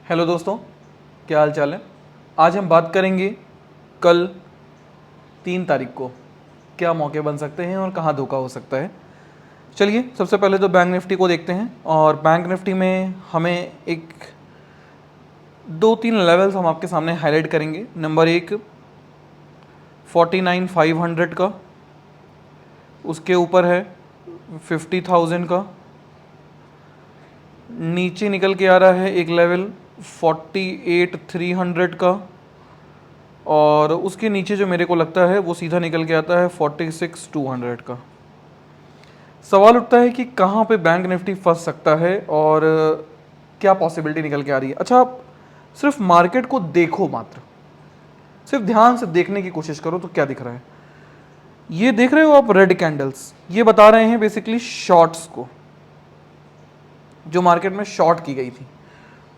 Hello दोस्तों, क्या हाल चाल है। आज हम बात करेंगे कल 3 तारीख को क्या मौके बन सकते हैं और कहाँ धोखा हो सकता है। चलिए सबसे पहले तो बैंक निफ्टी को देखते हैं और बैंक निफ्टी में हमें एक 2-3 लेवल्स हम आपके सामने हाईलाइट करेंगे। नंबर 1 49,500 का, उसके ऊपर है 50,000 का, नीचे निकल के आ रहा है एक लेवल 48,300 का, और उसके नीचे जो मेरे को लगता है वो सीधा निकल के आता है 46,200 का। सवाल उठता है कि कहाँ पे बैंक निफ्टी फंस सकता है और क्या पॉसिबिलिटी निकल के आ रही है। अच्छा, आप सिर्फ मार्केट को देखो, मात्र सिर्फ ध्यान से देखने की कोशिश करो तो क्या दिख रहा है। ये देख रहे हो आप रेड कैंडल्स, ये बता रहे हैं बेसिकली शॉर्ट्स को, जो मार्केट में शॉर्ट की गई थी।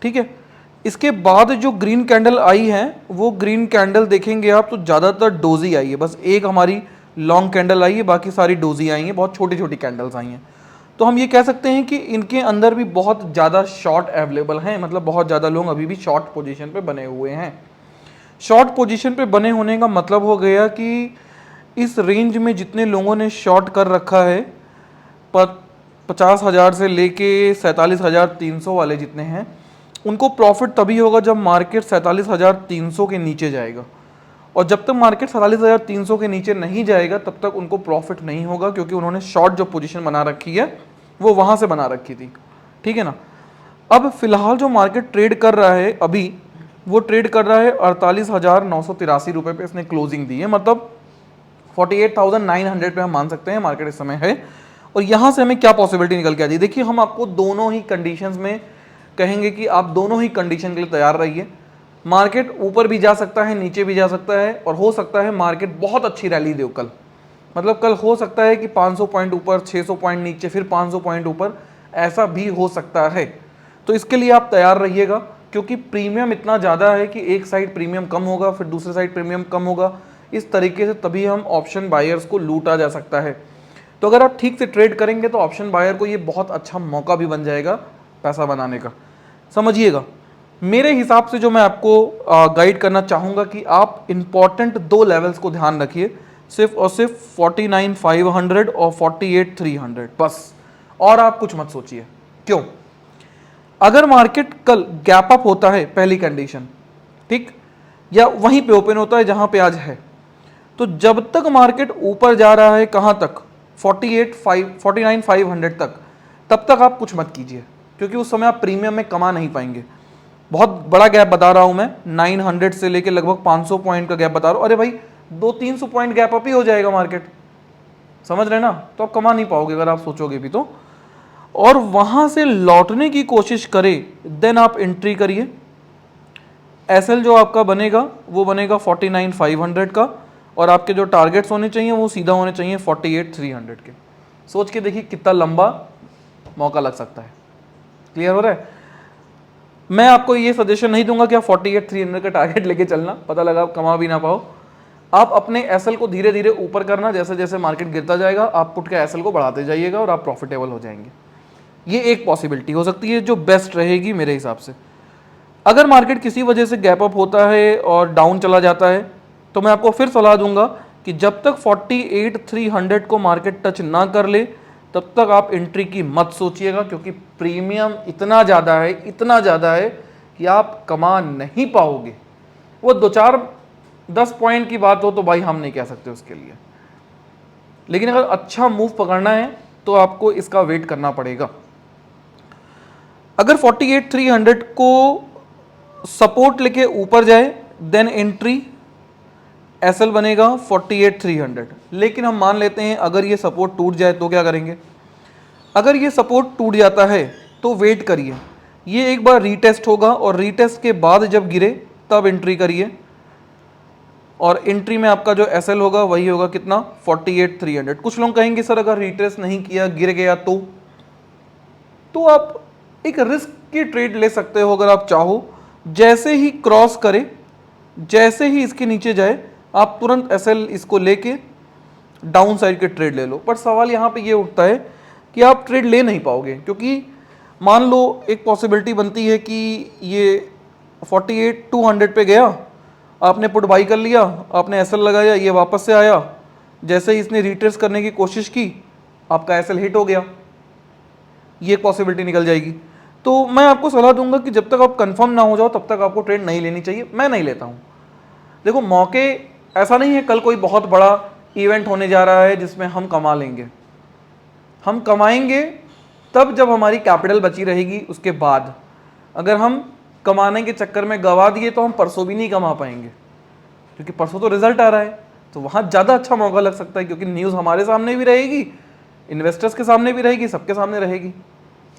ठीक है, इसके बाद जो ग्रीन कैंडल आई है वो ग्रीन कैंडल देखेंगे आप तो ज़्यादातर डोजी आई है। बस एक हमारी लॉन्ग कैंडल आई है, बाकी सारी डोजी आई हैं, बहुत छोटी छोटी कैंडल्स आई हैं। तो हम ये कह सकते हैं कि इनके अंदर भी बहुत ज़्यादा शॉर्ट अवेलेबल हैं, मतलब बहुत ज़्यादा लोग अभी भी शॉर्ट पोजीशन पे बने हुए हैं। शॉर्ट पोजीशन पे बने होने का मतलब हो गया कि इस रेंज में जितने लोगों ने शॉर्ट कर रखा है, 50,000 से लेके 47,300 वाले जितने हैं, उनको प्रॉफिट तभी होगा जब मार्केट 47,300 के नीचे जाएगा। और जब तक मार्केट 47,300 के नीचे नहीं जाएगा तब तक उनको प्रॉफिट नहीं होगा, क्योंकि उन्होंने शॉर्ट जो पोजीशन बना रखी है वो वहाँ से बना रखी थी। ठीक है ना। अब फिलहाल जो मार्केट ट्रेड कर रहा है अभी, वो ट्रेड कर रहा है 48,983 रुपये पे इसने क्लोजिंग दी है, मतलब 48,900 पे हम मान सकते हैं मार्केट इस समय है। और यहाँ से हमें क्या पॉसिबिलिटी निकल के आती है, देखिए हम आपको दोनों ही कंडीशंस में कहेंगे कि आप दोनों ही कंडीशन के लिए तैयार रहिए। मार्केट ऊपर भी जा सकता है, नीचे भी जा सकता है, और हो सकता है मार्केट बहुत अच्छी रैली दे कल। मतलब कल हो सकता है कि 500 पॉइंट ऊपर, 600 पॉइंट नीचे, फिर 500 पॉइंट ऊपर, ऐसा भी हो सकता है। तो इसके लिए आप तैयार रहिएगा, क्योंकि प्रीमियम इतना ज़्यादा है कि एक साइड प्रीमियम कम होगा, फिर दूसरे साइड प्रीमियम कम होगा। इस तरीके से तभी हम ऑप्शन बायर्स को लूटा जा सकता है। तो अगर आप ठीक से ट्रेड करेंगे तो ऑप्शन बायर को ये बहुत अच्छा मौका भी बन जाएगा पैसा बनाने का। समझिएगा, मेरे हिसाब से जो मैं आपको गाइड करना चाहूँगा कि आप इंपॉर्टेंट 2 लेवल्स को ध्यान रखिए, सिर्फ और सिर्फ 49,500 और 48,300 बस, और आप कुछ मत सोचिए। क्यों? अगर मार्केट कल गैप अप होता है, पहली कंडीशन, ठीक, या वहीं पे ओपन होता है जहां पे आज है, तो जब तक मार्केट ऊपर जा रहा है, कहां तक, 49,500 तक, तब तक आप कुछ मत कीजिए, क्योंकि उस समय आप प्रीमियम में कमा नहीं पाएंगे। बहुत बड़ा गैप बता रहा हूं मैं, 900 से लेके लगभग 500 पॉइंट का गैप बता रहा हूं। अरे भाई 200-300 पॉइंट गैप अप ही हो जाएगा मार्केट, समझ रहे ना। तो आप कमा नहीं पाओगे अगर आप सोचोगे भी तो। और वहां से लौटने की कोशिश करें, देन आप एंट्री करिए। एसएल जो आपका बनेगा वो बनेगा 49,500 का, और आपके जो टारगेट्स होने चाहिए वो सीधा होने चाहिए 48,300 के। सोच के देखिए कितना लंबा मौका लग सकता है। क्लियर हो रहा है? मैं आपको ये सजेशन नहीं दूंगा कि आप 48,300 का टारगेट लेके चलना, पता लगा आप कमा भी ना पाओ। आप अपने एसएल को धीरे धीरे ऊपर करना, जैसे जैसे मार्केट गिरता जाएगा आप पुट के एसएल को बढ़ाते जाइएगा और आप प्रॉफिटेबल हो जाएंगे। ये एक पॉसिबिलिटी हो सकती है जो बेस्ट रहेगी मेरे हिसाब से। अगर मार्केट किसी वजह से गैप अप होता है और डाउन चला जाता है, तो मैं आपको फिर सलाह दूंगा कि जब तक 48,300 को मार्केट टच ना कर ले तब तक आप एंट्री की मत सोचिएगा, क्योंकि प्रीमियम इतना ज़्यादा है, इतना ज़्यादा है कि आप कमा नहीं पाओगे। वो 2-4-10 पॉइंट की बात हो तो भाई हम नहीं कह सकते उसके लिए, लेकिन अगर अच्छा मूव पकड़ना है तो आपको इसका वेट करना पड़ेगा। अगर 48,300 को सपोर्ट लेके ऊपर जाए देन एंट्री, एसएल बनेगा 48,300। लेकिन हम मान लेते हैं अगर ये सपोर्ट टूट जाए तो क्या करेंगे? अगर ये सपोर्ट टूट जाता है तो वेट करिए, ये एक बार रीटेस्ट होगा और रीटेस्ट के बाद जब गिरे तब एंट्री करिए। और एंट्री में आपका जो एसएल होगा वही होगा कितना, 48,300। कुछ लोग कहेंगे सर अगर रीटेस्ट नहीं किया, गिर गया तो आप एक रिस्क की ट्रेड ले सकते हो अगर आप चाहो। जैसे ही क्रॉस करे, जैसे ही इसके नीचे जाए, आप तुरंत एसएल इसको लेके डाउन साइड के ट्रेड ले लो। पर सवाल यहाँ पे ये उठता है कि आप ट्रेड ले नहीं पाओगे, क्योंकि मान लो एक पॉसिबिलिटी बनती है कि ये 48,200 पे गया, आपने पुट बाई कर लिया, आपने एसएल लगाया, ये वापस से आया, जैसे ही इसने रिट्रेस करने की कोशिश की आपका एसएल हिट हो गया, ये एक पॉसिबिलिटी निकल जाएगी। तो मैं आपको सलाह दूंगा कि जब तक आप कंफर्म ना हो जाओ तब तक आपको ट्रेड नहीं लेनी चाहिए। मैं नहीं लेता हूँ। देखो मौके, ऐसा नहीं है कल कोई बहुत बड़ा इवेंट होने जा रहा है जिसमें हम कमा लेंगे। हम कमाएंगे तब जब हमारी कैपिटल बची रहेगी। उसके बाद अगर हम कमाने के चक्कर में गवा दिए तो हम परसों भी नहीं कमा पाएंगे, क्योंकि परसों तो रिजल्ट आ रहा है, तो वहाँ ज़्यादा अच्छा मौका लग सकता है, क्योंकि न्यूज़ हमारे सामने भी रहेगी, इन्वेस्टर्स के सामने भी रहेगी, सबके सामने रहेगी।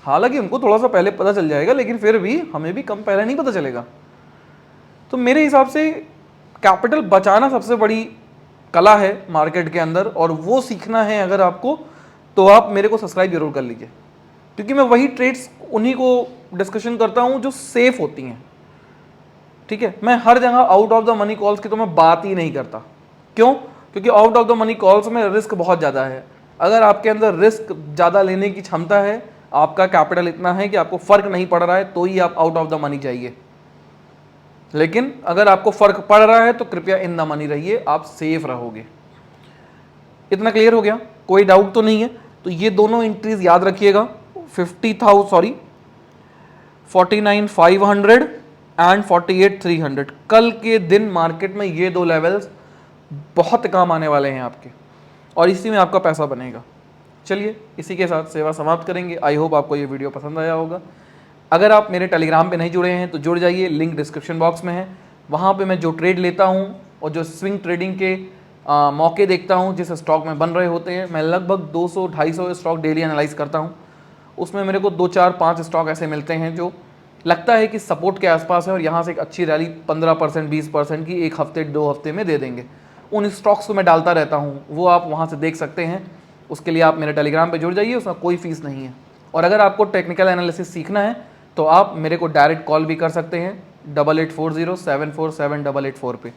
हालांकि उनको थोड़ा सा पहले पता चल जाएगा, लेकिन फिर भी हमें भी कम पहले नहीं पता चलेगा। तो मेरे हिसाब से कैपिटल बचाना सबसे बड़ी कला है मार्केट के अंदर, और वो सीखना है अगर आपको, तो आप मेरे को सब्सक्राइब जरूर कर लीजिए, क्योंकि मैं वही ट्रेड्स उन्हीं को डिस्कशन करता हूं जो सेफ होती हैं। ठीक है, मैं हर जगह out of the money calls की तो मैं बात ही नहीं करता। क्यों? क्योंकि out of the money calls में रिस्क बहुत ज़्यादा है। अगर आपके अंदर रिस्क ज़्यादा लेने की क्षमता है, आपका कैपिटल इतना है कि आपको फर्क नहीं पड़ रहा है, तो ही आप आउट ऑफ द मनी जाइए। लेकिन अगर आपको फर्क पड़ रहा है तो कृपया इन द मनी रहिए, आप सेफ रहोगे। इतना क्लियर हो गया? कोई डाउट तो नहीं है? तो ये दोनों एंट्रीज याद रखिएगा, 49,500 एंड 48,300। कल के दिन मार्केट में ये दो लेवल्स बहुत काम आने वाले हैं आपके, और इसी में आपका पैसा बनेगा। चलिए, इसी के साथ सेवा समाप्त करेंगे। आई होप आपको ये वीडियो पसंद आया होगा। अगर आप मेरे टेलीग्राम पे नहीं जुड़े हैं तो जुड़ जाइए, लिंक डिस्क्रिप्शन बॉक्स में है। वहाँ पे मैं जो ट्रेड लेता हूँ और जो स्विंग ट्रेडिंग के मौके देखता हूँ जिस स्टॉक में बन रहे होते हैं, मैं लगभग 200-250 स्टॉक डेली एनालाइज करता हूँ। उसमें मेरे को 2-4-5 स्टॉक ऐसे मिलते हैं जो लगता है कि सपोर्ट के आसपास है और यहाँ से एक अच्छी रैली 15% 20% की एक हफ्ते 2 हफ्ते में दे देंगे। उन स्टॉक्स को मैं डालता रहता हूँ, वो आप वहाँ से देख सकते हैं। उसके लिए आप मेरे टेलीग्राम पे जुड़ जाइए, उसमें कोई फीस नहीं है। और अगर आपको टेक्निकल एनालिसिस सीखना है तो आप मेरे को डायरेक्ट कॉल भी कर सकते हैं 8840747884 पे।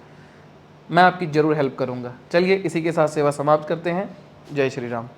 मैं आपकी ज़रूर हेल्प करूँगा। चलिए, इसी के साथ सेवा समाप्त करते हैं। जय श्री राम।